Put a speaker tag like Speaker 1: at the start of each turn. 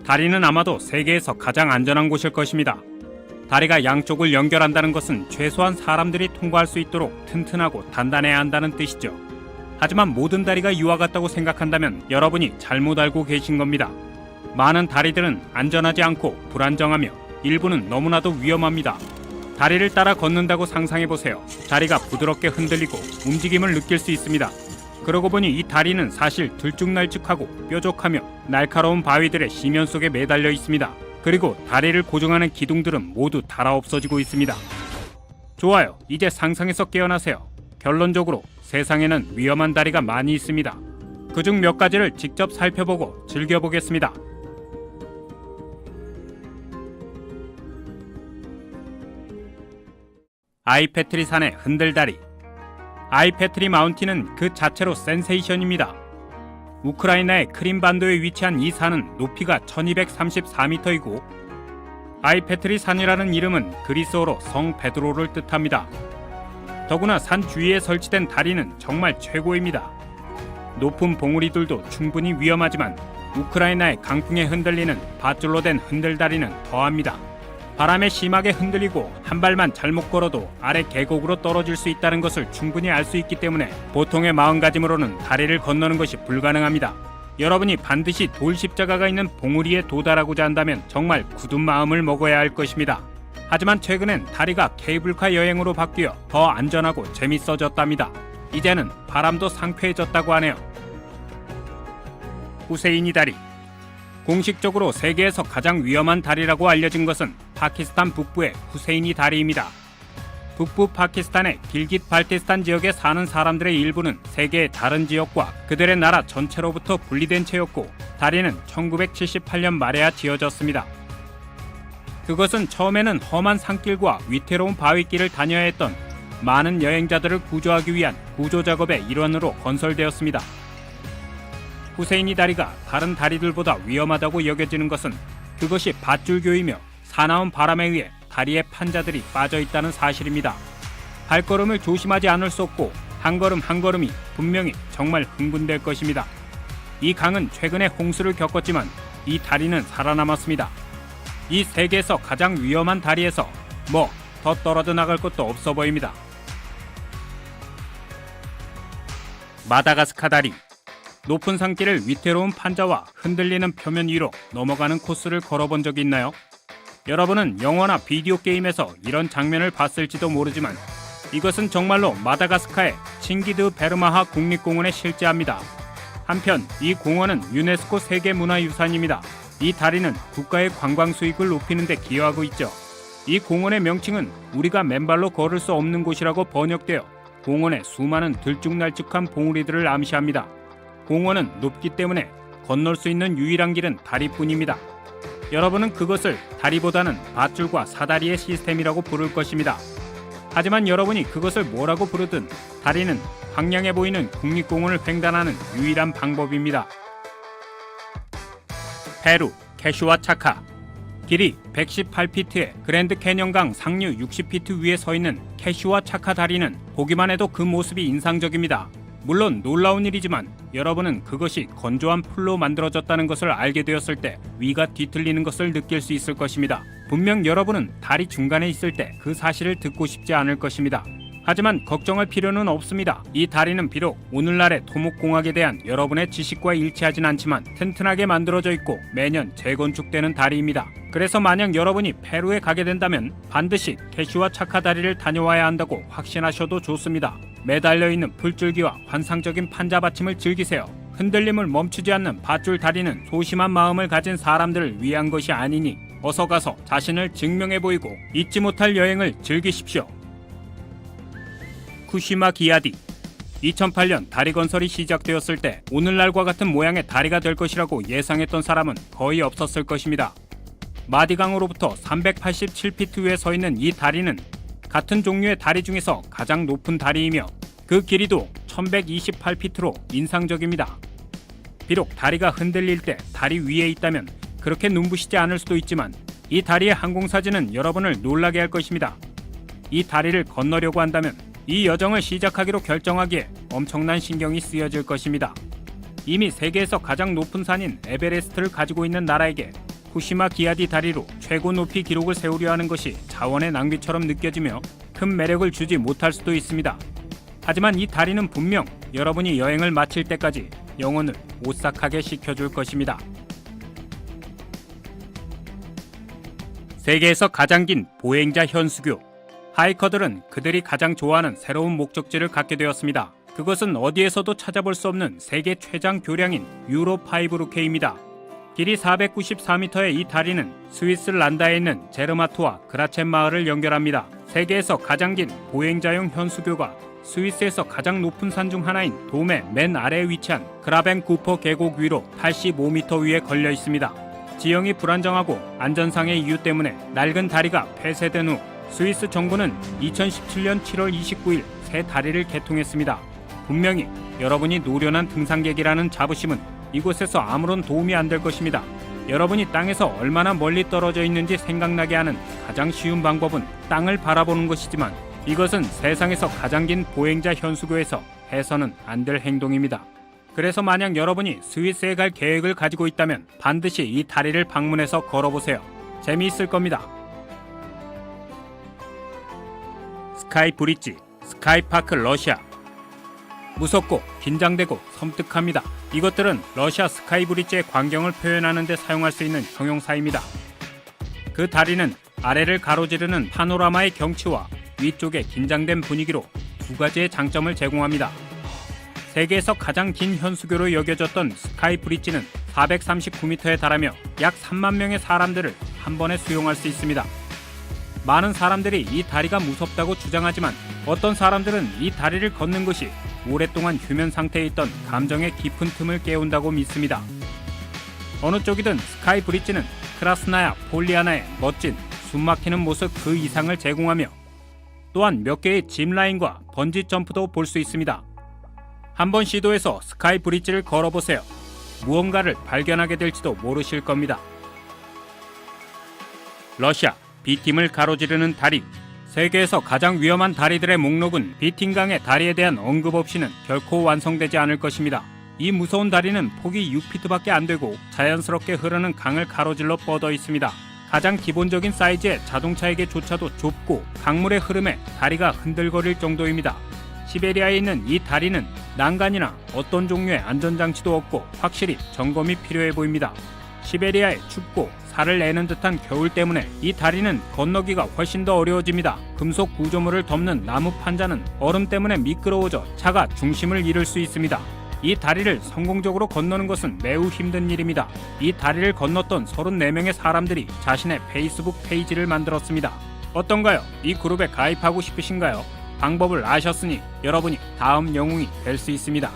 Speaker 1: 다리는 아마도 세계에서 가장 안전한 곳일 것입니다. 다리가 양쪽을 연결한다는 것은 최소한 사람들이 통과할 수 있도록 튼튼하고 단단해야 한다는 뜻이죠. 하지만 모든 다리가 이와 같다고 생각한다면 여러분이 잘못 알고 계신 겁니다. 많은 다리들은 안전하지 않고 불안정하며 일부는 너무나도 위험합니다. 다리를 따라 걷는다고 상상해보세요. 다리가 부드럽게 흔들리고 움직임을 느낄 수 있습니다. 그러고 보니 이 다리는 사실 들쭉날쭉하고 뾰족하며 날카로운 바위들의 심연 속에 매달려 있습니다. 그리고 다리를 고정하는 기둥들은 모두 닳아 없어지고 있습니다. 좋아요. 이제 상상에서 깨어나세요. 결론적으로 세상에는 위험한 다리가 많이 있습니다. 그중 몇 가지를 직접 살펴보고 즐겨보겠습니다. 아이페트리 산의 흔들다리. 아이페트리 마운틴은 그 자체로 센세이션입니다. 우크라이나의 크림반도에 위치한 이 산은 높이가 1234m이고 아이페트리 산이라는 이름은 그리스어로 성 베드로를 뜻합니다. 더구나 산 주위에 설치된 다리는 정말 최고입니다. 높은 봉우리들도 충분히 위험하지만 우크라이나의 강풍에 흔들리는 밧줄로 된 흔들다리는 더합니다. 바람에 심하게 흔들리고 한 발만 잘못 걸어도 아래 계곡으로 떨어질 수 있다는 것을 충분히 알 수 있기 때문에 보통의 마음가짐으로는 다리를 건너는 것이 불가능합니다. 여러분이 반드시 돌 십자가가 있는 봉우리에 도달하고자 한다면 정말 굳은 마음을 먹어야 할 것입니다. 하지만 최근엔 다리가 케이블카 여행으로 바뀌어 더 안전하고 재밌어졌답니다. 이제는 바람도 상쾌해졌다고 하네요. 후세인이 다리. 공식적으로 세계에서 가장 위험한 다리라고 알려진 것은 파키스탄 북부의 후세인이 다리입니다. 북부 파키스탄의 길깃 발티스탄 지역에 사는 사람들의 일부는 세계의 다른 지역과 그들의 나라 전체로부터 분리된 채였고 다리는 1978년 말에야 지어졌습니다. 그것은 처음에는 험한 산길과 위태로운 바위길을 다녀야 했던 많은 여행자들을 구조하기 위한 구조작업의 일환으로 건설되었습니다. 후세인이 다리가 다른 다리들보다 위험하다고 여겨지는 것은 그것이 밧줄교이며 사나운 바람에 의해 다리에 판자들이 빠져 있다는 사실입니다. 발걸음을 조심하지 않을 수 없고 한 걸음 한 걸음이 분명히 정말 흥분될 것입니다. 이 강은 최근에 홍수를 겪었지만 이 다리는 살아남았습니다. 이 세계에서 가장 위험한 다리에서 뭐 더 떨어져 나갈 것도 없어 보입니다. 마다가스카 다리. 높은 산길을 위태로운 판자와 흔들리는 표면 위로 넘어가는 코스를 걸어본 적이 있나요? 여러분은 영화나 비디오 게임에서 이런 장면을 봤을지도 모르지만 이것은 정말로 마다가스카의 칭기드 베르마하 국립공원에 실제합니다. 한편 이 공원은 유네스코 세계문화유산입니다. 이 다리는 국가의 관광 수익을 높이는 데 기여하고 있죠. 이 공원의 명칭은 우리가 맨발로 걸을 수 없는 곳이라고 번역되어 공원의 수많은 들쭉날쭉한 봉우리들을 암시합니다. 공원은 높기 때문에 건널 수 있는 유일한 길은 다리뿐입니다. 여러분은 그것을 다리보다는 밧줄과 사다리의 시스템이라고 부를 것입니다. 하지만 여러분이 그것을 뭐라고 부르든 다리는 황량해 보이는 국립공원을 횡단하는 유일한 방법입니다. 페루 캐슈와 차카. 길이 118피트의 그랜드 캐년강 상류 60피트 위에 서 있는 캐슈와 차카 다리는 보기만 해도 그 모습이 인상적입니다. 물론 놀라운 일이지만 여러분은 그것이 건조한 풀로 만들어졌다는 것을 알게 되었을 때 위가 뒤틀리는 것을 느낄 수 있을 것입니다. 분명 여러분은 다리 중간에 있을 때 그 사실을 듣고 싶지 않을 것입니다. 하지만 걱정할 필요는 없습니다. 이 다리는 비록 오늘날의 토목공학에 대한 여러분의 지식과 일치하진 않지만 튼튼하게 만들어져 있고 매년 재건축되는 다리입니다. 그래서 만약 여러분이 페루에 가게 된다면 반드시 캐슈와 차카 다리를 다녀와야 한다고 확신하셔도 좋습니다. 매달려 있는 풀줄기와 환상적인 판자 받침을 즐기세요. 흔들림을 멈추지 않는 밧줄 다리는 소심한 마음을 가진 사람들을 위한 것이 아니니 어서 가서 자신을 증명해 보이고 잊지 못할 여행을 즐기십시오. 쿠시마 기아디. 2008년 다리 건설이 시작되었을 때 오늘날과 같은 모양의 다리가 될 것이라고 예상했던 사람은 거의 없었을 것입니다. 마디강으로부터 387피트 위에 서 있는 이 다리는 같은 종류의 다리 중에서 가장 높은 다리이며 그 길이도 1128피트로 인상적입니다. 비록 다리가 흔들릴 때 다리 위에 있다면 그렇게 눈부시지 않을 수도 있지만 이 다리의 항공사진은 여러분을 놀라게 할 것입니다. 이 다리를 건너려고 한다면 이 여정을 시작하기로 결정하기에 엄청난 신경이 쓰여질 것입니다. 이미 세계에서 가장 높은 산인 에베레스트를 가지고 있는 나라에게 후쿠시마 기아디 다리로 최고 높이 기록을 세우려 하는 것이 자원의 낭비처럼 느껴지며 큰 매력을 주지 못할 수도 있습니다. 하지만 이 다리는 분명 여러분이 여행을 마칠 때까지 영혼을 오싹하게 시켜줄 것입니다. 세계에서 가장 긴 보행자 현수교. 하이커들은 그들이 가장 좋아하는 새로운 목적지를 갖게 되었습니다. 그것은 어디에서도 찾아볼 수 없는 세계 최장 교량인 유로5 루케입니다. 길이 494m의 이 다리는 스위스 란다에 있는 제르마트와 그라첸 마을을 연결합니다. 세계에서 가장 긴 보행자용 현수교가 스위스에서 가장 높은 산 중 하나인 돔의 맨 아래에 위치한 그라벤쿠퍼 계곡 위로 85m 위에 걸려 있습니다. 지형이 불안정하고 안전상의 이유 때문에 낡은 다리가 폐쇄된 후 스위스 정부는 2017년 7월 29일 새 다리를 개통했습니다. 분명히 여러분이 노련한 등산객이라는 자부심은 이곳에서 아무런 도움이 안 될 것입니다. 여러분이 땅에서 얼마나 멀리 떨어져 있는지 생각나게 하는 가장 쉬운 방법은 땅을 바라보는 것이지만 이것은 세상에서 가장 긴 보행자 현수교에서 해서는 안 될 행동입니다. 그래서 만약 여러분이 스위스에 갈 계획을 가지고 있다면 반드시 이 다리를 방문해서 걸어보세요. 재미있을 겁니다. 스카이 브릿지, 스카이파크 러시아. 무섭고 긴장되고 섬뜩합니다. 이것들은 러시아 스카이 브릿지의 광경을 표현하는 데 사용할 수 있는 형용사입니다. 그 다리는 아래를 가로지르는 파노라마의 경치와 위쪽의 긴장된 분위기로 두 가지의 장점을 제공합니다. 세계에서 가장 긴 현수교로 여겨졌던 스카이 브릿지는 439m에 달하며 약 3만 명의 사람들을 한 번에 수용할 수 있습니다. 많은 사람들이 이 다리가 무섭다고 주장하지만 어떤 사람들은 이 다리를 걷는 것이 오랫동안 휴면 상태에 있던 감정의 깊은 틈을 깨운다고 믿습니다. 어느 쪽이든 스카이 브릿지는 크라스나야 폴리아나의 멋진 숨막히는 모습 그 이상을 제공하며 또한 몇 개의 짚라인과 번지 점프도 볼 수 있습니다. 한번 시도해서 스카이 브릿지를 걸어보세요. 무언가를 발견하게 될지도 모르실 겁니다. 러시아 비팀을 가로지르는 다리. 세계에서 가장 위험한 다리들의 목록은 비팀강의 다리에 대한 언급 없이는 결코 완성되지 않을 것입니다. 이 무서운 다리는 폭이 6피트밖에 안 되고 자연스럽게 흐르는 강을 가로질러 뻗어 있습니다. 가장 기본적인 사이즈의 자동차에게조차도 좁고 강물의 흐름에 다리가 흔들거릴 정도입니다. 시베리아에 있는 이 다리는 난간이나 어떤 종류의 안전장치도 없고 확실히 점검이 필요해 보입니다. 시베리아의 춥고 살을 내는 듯한 겨울 때문에 이 다리는 건너기가 훨씬 더 어려워집니다. 금속 구조물을 덮는 나무 판자는 얼음 때문에 미끄러워져 차가 중심을 잃을 수 있습니다. 이 다리를 성공적으로 건너는 것은 매우 힘든 일입니다. 이 다리를 건넜던 34명의 사람들이 자신의 페이스북 페이지를 만들었습니다. 어떤가요? 이 그룹에 가입하고 싶으신가요? 방법을 아셨으니 여러분이 다음 영웅이 될 수 있습니다.